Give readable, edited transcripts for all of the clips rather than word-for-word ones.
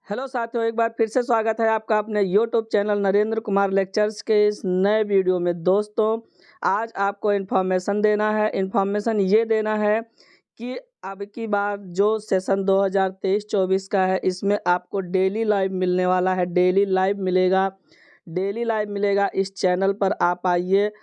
Hello साथियों, एक बार फिर से स्वागत है आपका अपने YouTube channel Narendra Kumar lectures के इस नए वीडियो में। दोस्तों, आज आपको इन्फॉर्मेशन देना है। इन्फॉर्मेशन ये देना है कि अब की बार जो सेशन 2023-24 का है, इसमें आपको डेली लाइव मिलने वाला है। डेली लाइव मिलेगा इस चैनल पर। आप आइए,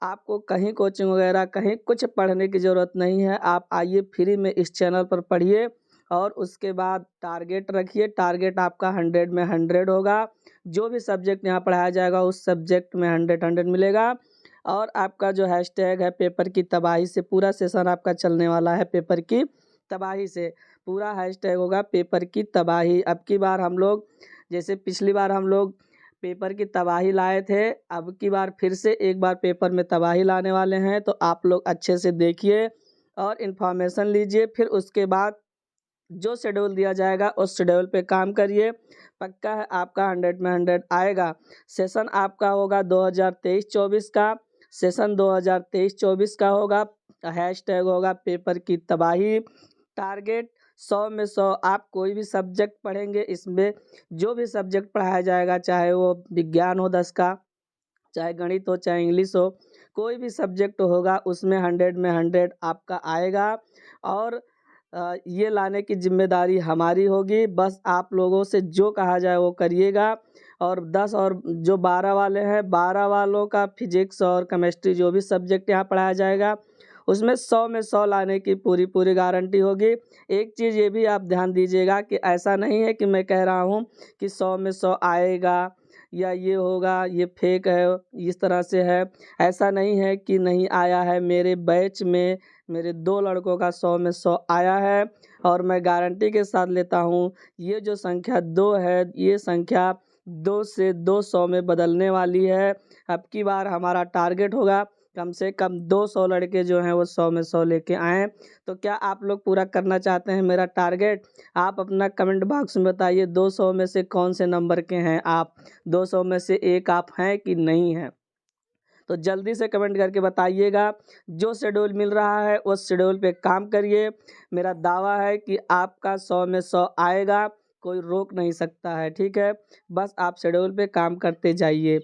आपको कहीं कोचिंग वगैरह कहीं कुछ पढ़ने की ज़रूरत नहीं है। आप आइए, फ्री में इस चैनल पर पढ़िए और उसके बाद टारगेट रखिए। टारगेट आपका 100 में 100 होगा। जो भी सब्जेक्ट यहाँ पढ़ाया जाएगा उस सब्जेक्ट में 100 मिलेगा। और आपका जो हैशटैग है पेपर की तबाही से, पूरा सेशन आपका चलने वाला है पेपर की तबाही से। पूरा हैशटैग होगा पेपर की तबाही। अब की बार हम लोग, जैसे पिछली बार हम लोग पेपर की तबाही लाए थे, अब की बार फिर से एक बार पेपर में तबाही लाने वाले हैं। तो आप लोग अच्छे से देखिए और इन्फॉर्मेशन लीजिए। फिर उसके बाद जो शेड्यूल दिया जाएगा उस शेड्यूल पे काम करिए। पक्का है आपका 100 में 100 आएगा। सेशन आपका होगा 2023-24 का। सेशन 2023-24 का होगा। हैशटैग होगा पेपर की तबाही। टारगेट 100 में 100। आप कोई भी सब्जेक्ट पढ़ेंगे, इसमें जो भी सब्जेक्ट पढ़ाया जाएगा, चाहे वो विज्ञान हो 10 का, चाहे गणित हो, चाहे इंग्लिश हो, कोई भी सब्जेक्ट होगा उसमें 100 में 100 आपका आएगा। और ये लाने की जिम्मेदारी हमारी होगी। बस आप लोगों से जो कहा जाए वो करिएगा। और 10 और जो 12 वाले हैं, 12 वालों का फिजिक्स और केमिस्ट्री जो भी सब्जेक्ट यहाँ पढ़ाया जाएगा उसमें 100 में 100 लाने की पूरी पूरी गारंटी होगी। एक चीज़ ये भी आप ध्यान दीजिएगा कि ऐसा नहीं है कि मैं कह रहा हूँ कि 100 में 100 आएगा या ये होगा, ये फेक है, इस तरह से है। ऐसा नहीं है कि नहीं आया है। मेरे बैच में मेरे 2 लड़कों का 100 में 100 आया है और मैं गारंटी के साथ लेता हूँ, ये जो संख्या 2 है, ये संख्या 2 से 200 में बदलने वाली है। अब की बार हमारा टारगेट होगा कम से कम 200 लड़के जो हैं वो 100 में 100 लेके आएँ। तो क्या आप लोग पूरा करना चाहते हैं मेरा टारगेट? आप अपना कमेंट बॉक्स में बताइए 200 में से कौन से नंबर के हैं आप? 200 में से एक आप हैं कि नहीं हैं? तो जल्दी से कमेंट करके बताइएगा। जो शेड्यूल मिल रहा है उस शेड्यूल पे काम करिए। मेरा दावा है कि आपका 100 में 100 आएगा, कोई रोक नहीं सकता है। ठीक है, बस आप शेड्यूल पे काम करते जाइए।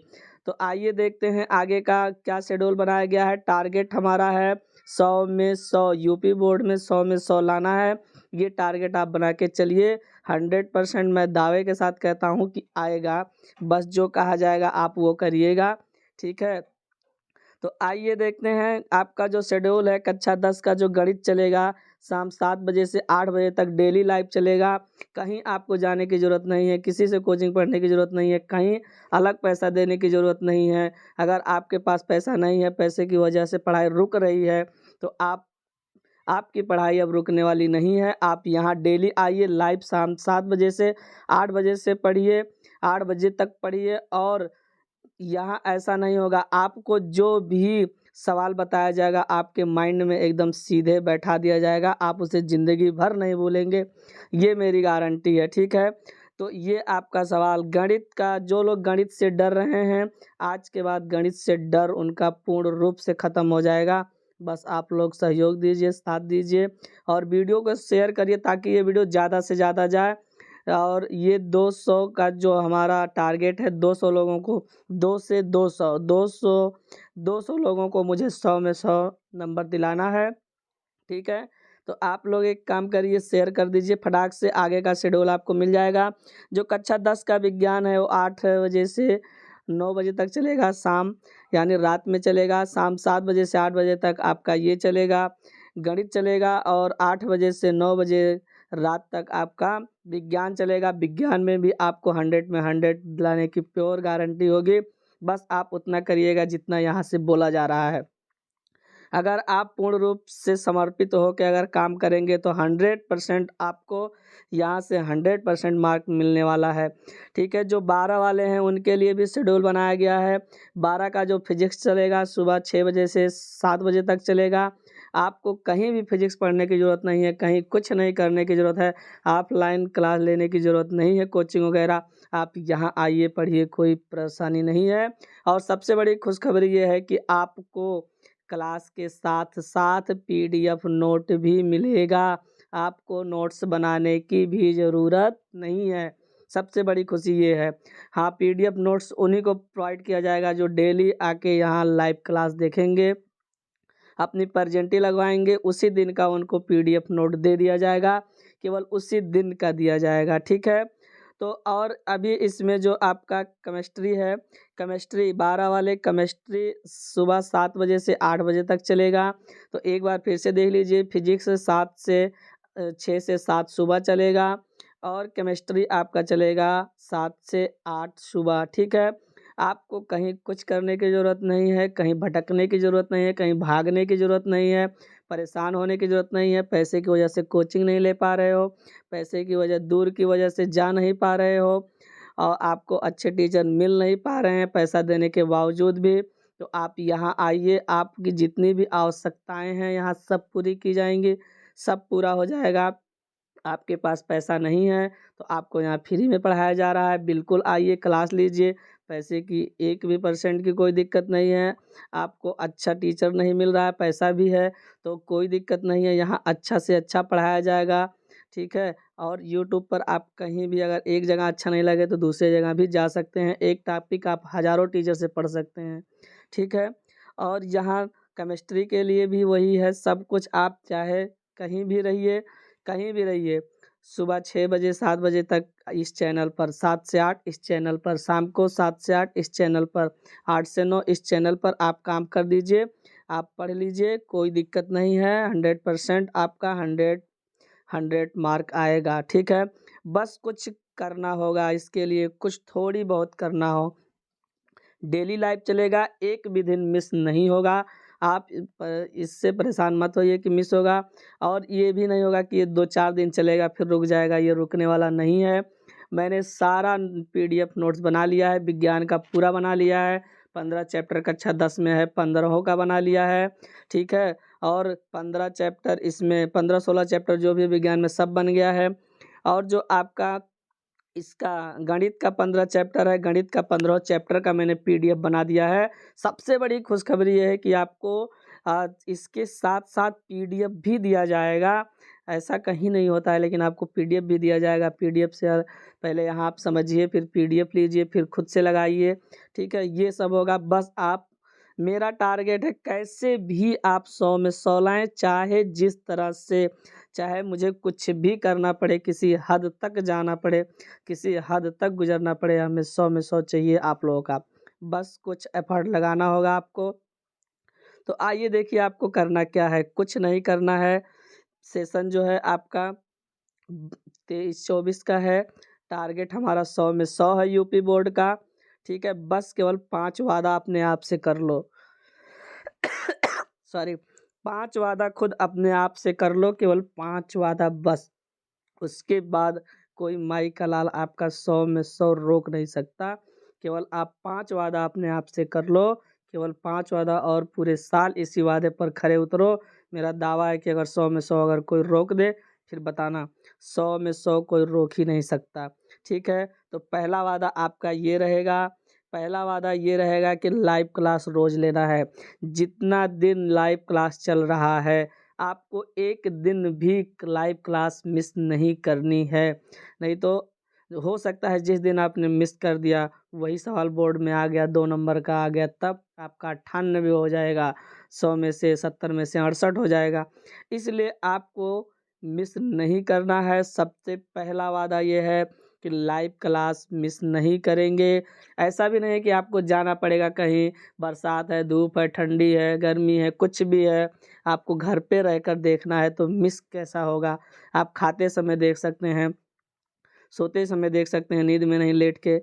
तो आइए देखते हैं आगे का क्या शेड्यूल बनाया गया है। टारगेट हमारा है 100 में 100। यूपी बोर्ड में 100 में 100 लाना है। ये टारगेट आप बना के चलिए। 100% मैं दावे के साथ कहता हूँ कि आएगा। बस जो कहा जाएगा आप वो करिएगा। ठीक है, तो आइए देखते हैं आपका जो शेड्यूल है। कक्षा 10 का जो गणित चलेगा शाम 7 बजे से 8 बजे तक डेली लाइव चलेगा। कहीं आपको जाने की ज़रूरत नहीं है, किसी से कोचिंग पढ़ने की ज़रूरत नहीं है, कहीं अलग पैसा देने की ज़रूरत नहीं है। अगर आपके पास पैसा नहीं है, पैसे की वजह से पढ़ाई रुक रही है, तो आपकी पढ़ाई अब रुकने वाली नहीं है। आप यहाँ डेली आइए, लाइव शाम 7 बजे से 8 बजे से पढ़िए, 8 बजे तक पढ़िए। और यहाँ ऐसा नहीं होगा, आपको जो भी सवाल बताया जाएगा आपके माइंड में एकदम सीधे बैठा दिया जाएगा। आप उसे ज़िंदगी भर नहीं भूलेंगे, ये मेरी गारंटी है। ठीक है, तो ये आपका सवाल गणित का। जो लोग गणित से डर रहे हैं, आज के बाद गणित से डर उनका पूर्ण रूप से ख़त्म हो जाएगा। बस आप लोग सहयोग दीजिए, साथ दीजिए और वीडियो को शेयर करिए ताकि ये वीडियो ज़्यादा से ज़्यादा जाए। और ये 200 का जो हमारा टारगेट है, 200 लोगों को, 2 से 200 लोगों को मुझे 100 में 100 नंबर दिलाना है। ठीक है, तो आप लोग एक काम करिए, शेयर कर दीजिए फटाक से। आगे का शेड्यूल आपको मिल जाएगा। जो कक्षा 10 का विज्ञान है वो 8 बजे से 9 बजे तक चलेगा शाम, यानी रात में चलेगा। शाम 7 बजे से 8 बजे तक आपका ये चलेगा, गणित चलेगा। और 8 बजे से 9 बजे रात तक आपका विज्ञान चलेगा। विज्ञान में भी आपको 100 में 100 दिलाने की प्योर गारंटी होगी। बस आप उतना करिएगा जितना यहाँ से बोला जा रहा है। अगर आप पूर्ण रूप से समर्पित होकर अगर काम करेंगे तो 100% आपको यहाँ से 100% मार्क मिलने वाला है। ठीक है, जो 12 वाले हैं उनके लिए भी शेड्यूल बनाया गया है। 12 का जो फिजिक्स चलेगा सुबह 6 बजे से 7 बजे तक चलेगा। आपको कहीं भी फिजिक्स पढ़ने की ज़रूरत नहीं है, कहीं कुछ नहीं करने की ज़रूरत है। ऑफलाइन क्लास लेने की ज़रूरत नहीं है, कोचिंग वगैरह। आप यहाँ आइए, पढ़िए, कोई परेशानी नहीं है। और सबसे बड़ी खुशखबरी ये है कि आपको क्लास के साथ साथ पीडीएफ नोट भी मिलेगा। आपको नोट्स बनाने की भी ज़रूरत नहीं है। सबसे बड़ी खुशी ये है। हाँ, पीडीएफ नोट्स उन्हीं को प्रोवाइड किया जाएगा जो डेली आके यहाँ लाइव क्लास देखेंगे, अपनी प्रेजेंटी लगवाएंगे, उसी दिन का उनको पीडीएफ नोट दे दिया जाएगा, केवल उसी दिन का दिया जाएगा, ठीक है। तो और अभी इसमें जो आपका केमिस्ट्री है, केमिस्ट्री 12 वाले केमिस्ट्री सुबह 7 बजे से 8 बजे तक चलेगा। तो एक बार फिर से देख लीजिए, फिजिक्स 6 से 7 सुबह चलेगा और केमिस्ट्री आपका चलेगा 7 से 8 सुबह, ठीक है। आपको कहीं कुछ करने की ज़रूरत नहीं है, कहीं भटकने की ज़रूरत नहीं है, कहीं भागने की ज़रूरत नहीं है, परेशान होने की ज़रूरत नहीं है। पैसे की वजह से कोचिंग नहीं ले पा रहे हो, पैसे की वजह दूर की वजह से जा नहीं पा रहे हो और आपको अच्छे टीचर मिल नहीं पा रहे हैं पैसा देने के बावजूद भी, तो आप यहाँ आइए, आपकी जितनी भी आवश्यकताएँ हैं यहाँ सब पूरी की जाएँगी, सब पूरा हो जाएगा। आपके पास पैसा नहीं है तो आपको यहाँ फ्री में पढ़ाया जा रहा है, बिल्कुल आइए क्लास लीजिए, पैसे की 1% की कोई दिक्कत नहीं है। आपको अच्छा टीचर नहीं मिल रहा है, पैसा भी है तो कोई दिक्कत नहीं है, यहाँ अच्छा से अच्छा पढ़ाया जाएगा, ठीक है। और यूट्यूब पर आप कहीं भी अगर एक जगह अच्छा नहीं लगे तो दूसरी जगह भी जा सकते हैं, एक टॉपिक आप हज़ारों टीचर से पढ़ सकते हैं, ठीक है। और यहाँ केमिस्ट्री के लिए भी वही है, सब कुछ आप चाहे कहीं भी रहिए, सुबह 6 बजे 7 बजे तक इस चैनल पर, 7 से 8 इस चैनल पर, शाम को 7 से 8 इस चैनल पर, 8 से 9 इस चैनल पर आप काम कर दीजिए, आप पढ़ लीजिए, कोई दिक्कत नहीं है। 100% आपका 100 मार्क आएगा, ठीक है। बस कुछ करना होगा, इसके लिए कुछ थोड़ी बहुत करना हो। डेली लाइव चलेगा, एक भी दिन मिस नहीं होगा। आप इससे परेशान मत होइए कि मिस होगा, और ये भी नहीं होगा कि ये 2-4 दिन चलेगा फिर रुक जाएगा, ये रुकने वाला नहीं है। मैंने सारा पीडीएफ नोट्स बना लिया है, विज्ञान का पूरा बना लिया है, 15 चैप्टर कक्षा 10 में है, 15 का बना लिया है, ठीक है। और 15 चैप्टर इसमें 15-16 चैप्टर जो भी विज्ञान में सब बन गया है। और जो आपका इसका गणित का 15 चैप्टर है, गणित का 15 चैप्टर का मैंने पीडीएफ बना दिया है। सबसे बड़ी खुशखबरी ये है कि आपको इसके साथ-साथ पीडीएफ भी दिया जाएगा। ऐसा कहीं नहीं होता है, लेकिन आपको पीडीएफ भी दिया जाएगा। पीडीएफ से पहले यहाँ आप समझिए, फिर पीडीएफ लीजिए, फिर खुद से लगाइए, ठीक है। ये सब होगा, बस आप, मेरा टारगेट है कैसे भी आप 100 में 100 लाएँ, चाहे जिस तरह से, चाहे मुझे कुछ भी करना पड़े, किसी हद तक जाना पड़े, किसी हद तक गुज़रना पड़े, हमें 100 में 100 चाहिए आप लोगों का। बस कुछ एफ़र्ट लगाना होगा आपको। तो आइए देखिए आपको करना क्या है, कुछ नहीं करना है। सेशन जो है आपका 23-24 का है। टारगेट हमारा 100 में 100 है यूपी बोर्ड का, ठीक है। बस केवल 5 वादा अपने आप से कर लो। सॉरी, 5 वादा खुद अपने आप से कर लो, केवल 5 वादा बस। उसके बाद कोई माई का लाल आपका 100 में 100 रोक नहीं सकता। केवल आप 5 वादा अपने आप से कर लो, केवल 5 वादा, और पूरे साल इसी वादे पर खरे उतरो। मेरा दावा है कि अगर 100 में 100 अगर कोई रोक दे, फिर बताना, 100 में 100 कोई रोक ही नहीं सकता, ठीक है। तो पहला वादा आपका ये रहेगा, पहला वादा ये रहेगा कि लाइव क्लास रोज़ लेना है। जितना दिन लाइव क्लास चल रहा है, आपको एक दिन भी लाइव क्लास मिस नहीं करनी है। नहीं तो हो सकता है जिस दिन आपने मिस कर दिया, वही सवाल बोर्ड में आ गया, 2 नंबर का आ गया, तब आपका 98 हो जाएगा, 100 में से 70 में से 68 हो जाएगा। इसलिए आपको मिस नहीं करना है। सबसे पहला वादा ये है कि लाइव क्लास मिस नहीं करेंगे। ऐसा भी नहीं है कि आपको जाना पड़ेगा कहीं, बरसात है, धूप है, ठंडी है, गर्मी है, कुछ भी है, आपको घर पे रहकर देखना है, तो मिस कैसा होगा। आप खाते समय देख सकते हैं, सोते समय देख सकते हैं, नींद में नहीं लेट के,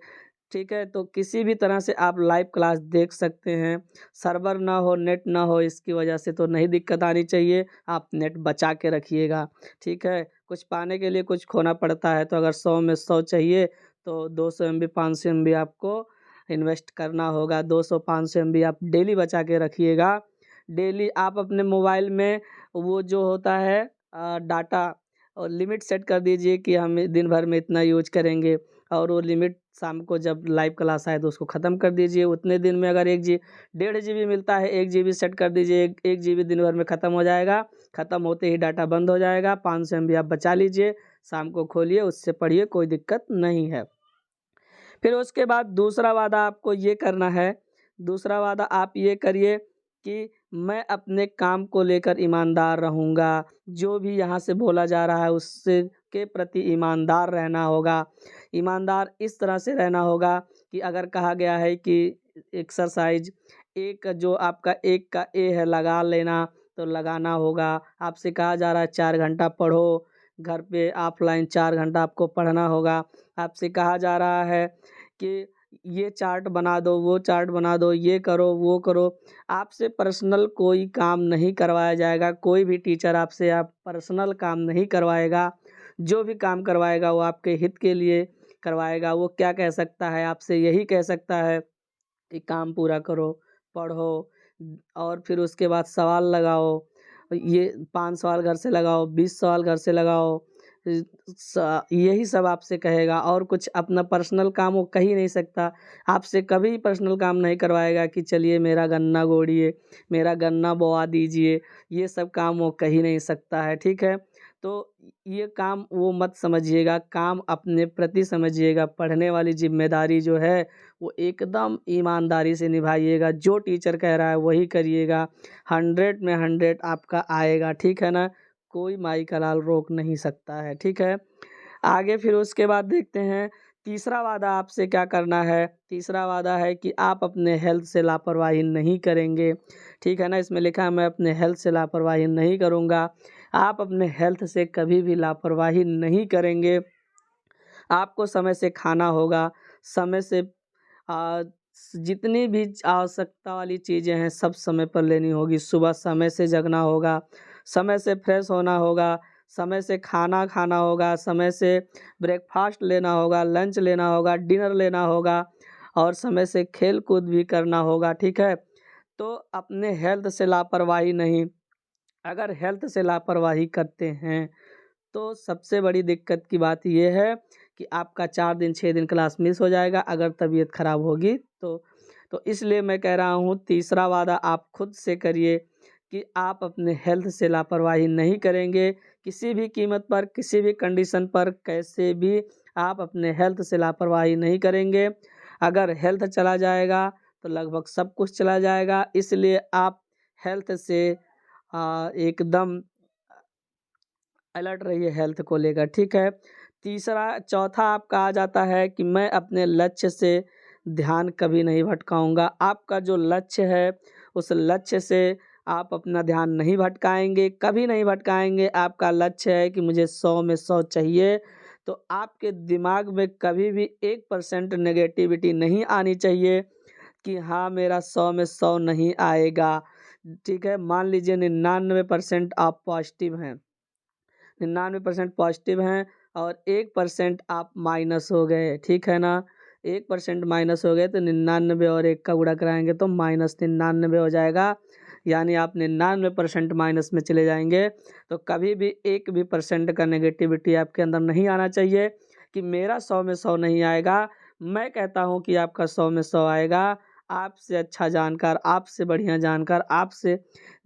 ठीक है। तो किसी भी तरह से आप लाइव क्लास देख सकते हैं। सर्वर ना हो, नेट ना हो, इसकी वजह से तो नहीं दिक्कत आनी चाहिए। आप नेट बचा के रखिएगा, ठीक है। कुछ पाने के लिए कुछ खोना पड़ता है, तो अगर 100 में 100 चाहिए तो 200 MB 500 MB आपको इन्वेस्ट करना होगा। 200-500 MB आप डेली बचा के रखिएगा। डेली आप अपने मोबाइल में वो जो होता है डाटा, और लिमिट सेट कर दीजिए कि हम दिन भर में इतना यूज करेंगे, और वो लिमिट शाम को जब लाइव क्लास आए तो उसको ख़त्म कर दीजिए। उतने दिन में अगर 1 GB मिलता है, 1 GB सेट कर दीजिए, 1 GB दिन भर में ख़त्म हो जाएगा। ख़त्म होते ही डाटा बंद हो जाएगा। 500 MB आप बचा लीजिए, शाम को खोलिए, उससे पढ़िए, कोई दिक्कत नहीं है। फिर उसके बाद दूसरा वादा आपको ये करना है, दूसरा वादा आप ये करिए कि मैं अपने काम को लेकर ईमानदार रहूँगा। जो भी यहाँ से बोला जा रहा है उससे के प्रति ईमानदार रहना होगा। ईमानदार इस तरह से रहना होगा कि अगर कहा गया है कि एक्सरसाइज़ एक जो आपका एक का ए है लगा लेना, तो लगाना होगा। आपसे कहा जा रहा है 4 घंटा पढ़ो, घर पे ऑफ़लाइन 4 घंटा आपको पढ़ना होगा। आपसे कहा जा रहा है कि ये चार्ट बना दो, वो चार्ट बना दो, ये करो, वो करो। आपसे पर्सनल कोई काम नहीं करवाया जाएगा, कोई भी टीचर आपसे आप पर्सनल काम नहीं करवाएगा। जो भी काम करवाएगा वो आपके हित के लिए करवाएगा। वो क्या कह सकता है आपसे, यही कह सकता है कि काम पूरा करो, पढ़ो और फिर उसके बाद सवाल लगाओ। ये 5 सवाल घर से लगाओ, 20 सवाल घर से लगाओ। यही सब आपसे कहेगा और कुछ अपना पर्सनल काम वो कह ही नहीं सकता। आपसे कभी पर्सनल काम नहीं करवाएगा कि चलिए मेरा गन्ना गोड़िए, मेरा गन्ना बोआ दीजिए। ये सब काम वो कह ही नहीं सकता है, ठीक है? तो ये काम वो मत समझिएगा, काम अपने प्रति समझिएगा। पढ़ने वाली ज़िम्मेदारी जो है वो एकदम ईमानदारी से निभाइएगा। जो टीचर कह रहा है वही करिएगा। 100 में 100 आपका आएगा, ठीक है ना? कोई माई का लाल रोक नहीं सकता है, ठीक है? आगे फिर उसके बाद देखते हैं तीसरा वादा आपसे क्या करना है। तीसरा वादा है कि आप अपने हेल्थ से लापरवाही नहीं करेंगे, ठीक है ना? इसमें लिखा है मैं अपने हेल्थ से लापरवाही नहीं करूँगा। आप अपने हेल्थ से कभी भी लापरवाही नहीं करेंगे। आपको समय से खाना होगा, समय से अ, जितनी भी आवश्यकता वाली चीज़ें हैं सब समय पर लेनी होगी। सुबह समय से जगना होगा, समय से फ्रेश होना होगा, समय से खाना खाना होगा, समय से ब्रेकफ़ास्ट लेना होगा, लंच लेना होगा, डिनर लेना होगा और समय से खेल-कूद भी करना होगा, ठीक है? तो अपने हेल्थ से लापरवाही नहीं। अगर हेल्थ से लापरवाही करते हैं तो सबसे बड़ी दिक्कत की बात ये है कि आपका 4 दिन 6 दिन क्लास मिस हो जाएगा अगर तबीयत ख़राब होगी तो। तो इसलिए मैं कह रहा हूँ तीसरा वादा आप खुद से करिए कि आप अपने हेल्थ से लापरवाही नहीं करेंगे। किसी भी कीमत पर, किसी भी कंडीशन पर, कैसे भी आप अपने हेल्थ से लापरवाही नहीं करेंगे। अगर हेल्थ चला जाएगा तो लगभग सब कुछ चला जाएगा। इसलिए आप हेल्थ से एकदम अलर्ट रहिए हेल्थ को लेकर, ठीक है? चौथा आपका आ जाता है कि मैं अपने लक्ष्य से ध्यान कभी नहीं भटकाऊँगा। आपका जो लक्ष्य है, उस लक्ष्य से आप अपना ध्यान नहीं भटकाएँगे, कभी नहीं भटकाएँगे। आपका लक्ष्य है कि मुझे 100 में 100 चाहिए, तो आपके दिमाग में कभी भी 1% नेगेटिविटी नहीं आनी चाहिए कि हाँ, मेरा 100 में 100 नहीं आएगा, ठीक है? मान लीजिए 99% आप पॉज़िटिव हैं। 99% पॉजिटिव हैं और 1% आप माइनस हो गए, ठीक है ना? 1% माइनस हो गए तो 99 और 1 का गुणा कराएँगे तो -99 हो जाएगा। यानी आप 99% माइनस में चले जाएँगे। तो कभी भी 1 भी परसेंट का नेगेटिविटी आपके अंदर नहीं आना चाहिए कि मेरा 100 में 100 नहीं आएगा। मैं कहता हूँ कि आपका 100 में 100 आएगा। आपसे अच्छा जानकार, आपसे बढ़िया जानकार, आपसे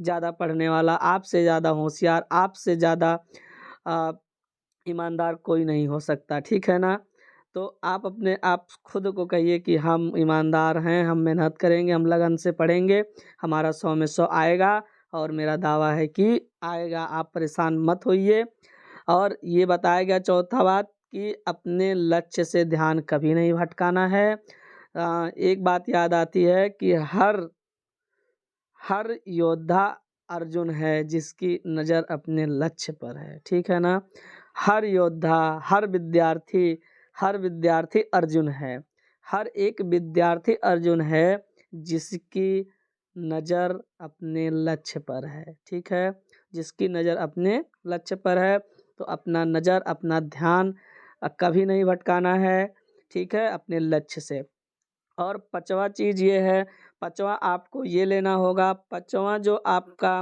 ज़्यादा पढ़ने वाला, आपसे ज़्यादा होशियार, आपसे ज़्यादा अ, ईमानदार कोई नहीं हो सकता, ठीक है ना? तो आप खुद को कहिए कि हम ईमानदार हैं, हम मेहनत करेंगे, हम लगन से पढ़ेंगे, हमारा 100 में 100 आएगा और मेरा दावा है कि आएगा, आप परेशान मत होइए। और ये बताया गया चौथा बात कि अपने लक्ष्य से ध्यान कभी नहीं भटकाना है। एक बात याद आती है कि हर हर योद्धा अर्जुन है जिसकी नज़र अपने लक्ष्य पर है, ठीक है ना? हर योद्धा, हर विद्यार्थी अर्जुन है। हर एक विद्यार्थी अर्जुन है जिसकी नज़र अपने लक्ष्य पर है, ठीक है? जिसकी नज़र अपने लक्ष्य पर है, तो अपना नज़र, अपना ध्यान कभी नहीं भटकाना है, ठीक है? अपने लक्ष्य से। और पाँचवा चीज़ ये है, पाँचवा आपको ये लेना होगा, पाँचवा जो आपका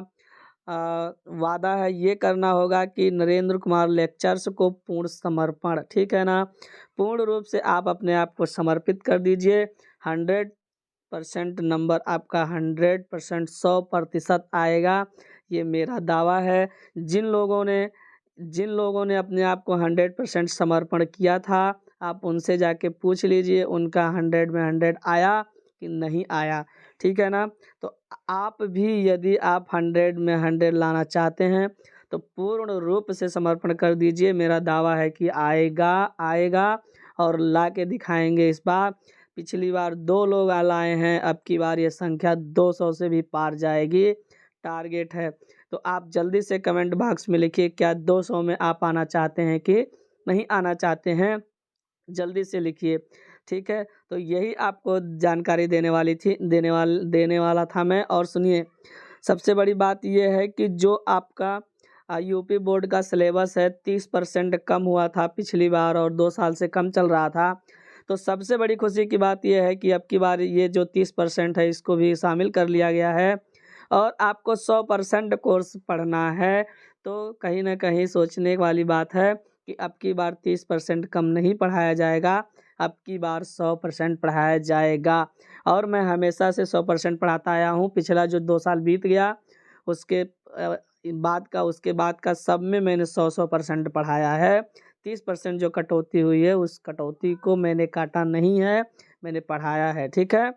वादा है ये करना होगा कि नरेंद्र कुमार लेक्चर्स को पूर्ण समर्पण, ठीक है ना? पूर्ण रूप से आप अपने आप को समर्पित कर दीजिए। 100% नंबर आपका 100% 100% आएगा, ये मेरा दावा है। जिन लोगों ने अपने आप को 100% समर्पण किया था, आप उनसे जाके पूछ लीजिए उनका 100 में 100 आया कि नहीं आया, ठीक है ना। तो आप भी यदि आप 100 में 100 लाना चाहते हैं तो पूर्ण रूप से समर्पण कर दीजिए। मेरा दावा है कि आएगा आएगा और ला के दिखाएंगे इस बार। पिछली बार 2 लोग लाए हैं, अब की बार ये संख्या 200 से भी पार जाएगी, टारगेट है। तो आप जल्दी से कमेंट बॉक्स में लिखिए क्या 200 में आप आना चाहते हैं कि नहीं आना चाहते हैं, जल्दी से लिखिए, ठीक है। तो यही आपको जानकारी देने वाला था मैं। और सुनिए, सबसे बड़ी बात ये है कि जो आपका यूपी बोर्ड का सिलेबस है 30% कम हुआ था पिछली बार और 2 साल से कम चल रहा था। तो सबसे बड़ी खुशी की बात यह है कि अब की बार ये जो 30% है इसको भी शामिल कर लिया गया है और आपको 100% कोर्स पढ़ना है। तो कहीं न कहीं सोचने वाली बात है कि अब की बार 30% कम नहीं पढ़ाया जाएगा, अब की बार 100% पढ़ाया जाएगा। और मैं हमेशा से 100% पढ़ाता आया हूँ। पिछला जो 2 साल बीत गया उसके बाद का सब में मैंने 100% पढ़ाया है। 30% जो कटौती हुई है उस कटौती को मैंने काटा नहीं है, मैंने पढ़ाया है, ठीक है।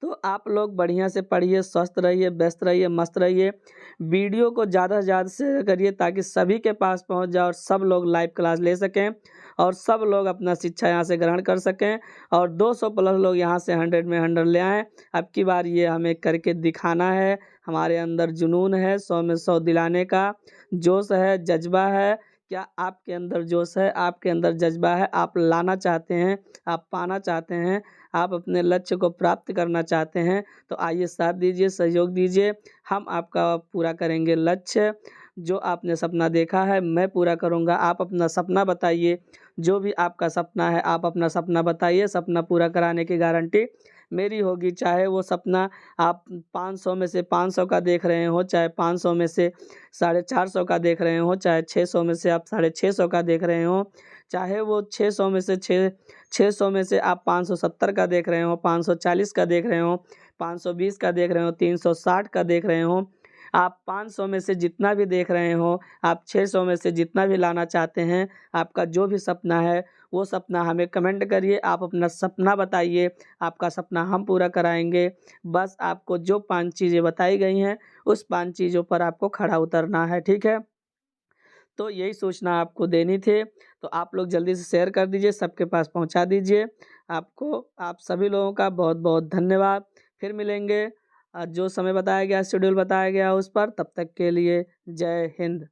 तो आप लोग बढ़िया से पढ़िए, स्वस्थ रहिए, व्यस्त रहिए, मस्त रहिए। वीडियो को ज़्यादा से ज़्यादा शेयर करिए ताकि सभी के पास पहुंच जाए और सब लोग लाइव क्लास ले सकें और सब लोग अपना शिक्षा यहाँ से ग्रहण कर सकें और 200 प्लस लोग यहाँ से 100 में 100 ले आएँ। अब की बार ये हमें करके दिखाना है। हमारे अंदर जुनून है 100 में 100 दिलाने का, जोश है, जज्बा है। क्या आपके अंदर जोश है, आपके अंदर जज्बा है, आप लाना चाहते हैं, आप पाना चाहते हैं, आप अपने लक्ष्य को प्राप्त करना चाहते हैं तो आइए साथ दीजिए, सहयोग दीजिए। हम आपका पूरा करेंगे लक्ष्य। जो आपने सपना देखा है मैं पूरा करूँगा। आप अपना सपना बताइए, जो भी आपका सपना है आप अपना सपना बताइए। सपना पूरा कराने की गारंटी मेरी होगी। चाहे वो सपना आप 500 में से 500 का देख रहे हो, चाहे 500 में से 450 का देख रहे हो, चाहे 600 में से आप 650 का देख रहे हो, चाहे वो 600 में से आप 570 का देख रहे हो, 540 का देख रहे हो, 520 का देख रहे हो, 360 का देख रहे हो। आप 500 में से जितना भी देख रहे हो, आप 600 में से जितना भी लाना चाहते हैं, आपका जो भी सपना है वो सपना हमें कमेंट करिए। आप अपना सपना बताइए, आपका सपना हम पूरा कराएंगे। बस आपको जो 5 चीज़ें बताई गई हैं उस 5 चीज़ों पर आपको खड़ा उतरना है, ठीक है। तो यही सूचना आपको देनी थी। तो आप लोग जल्दी से शेयर कर दीजिए, सबके पास पहुंचा दीजिए। आप सभी लोगों का बहुत बहुत धन्यवाद। फिर मिलेंगे जो समय बताया गया, शेड्यूल बताया गया उस पर। तब तक के लिए जय हिंद।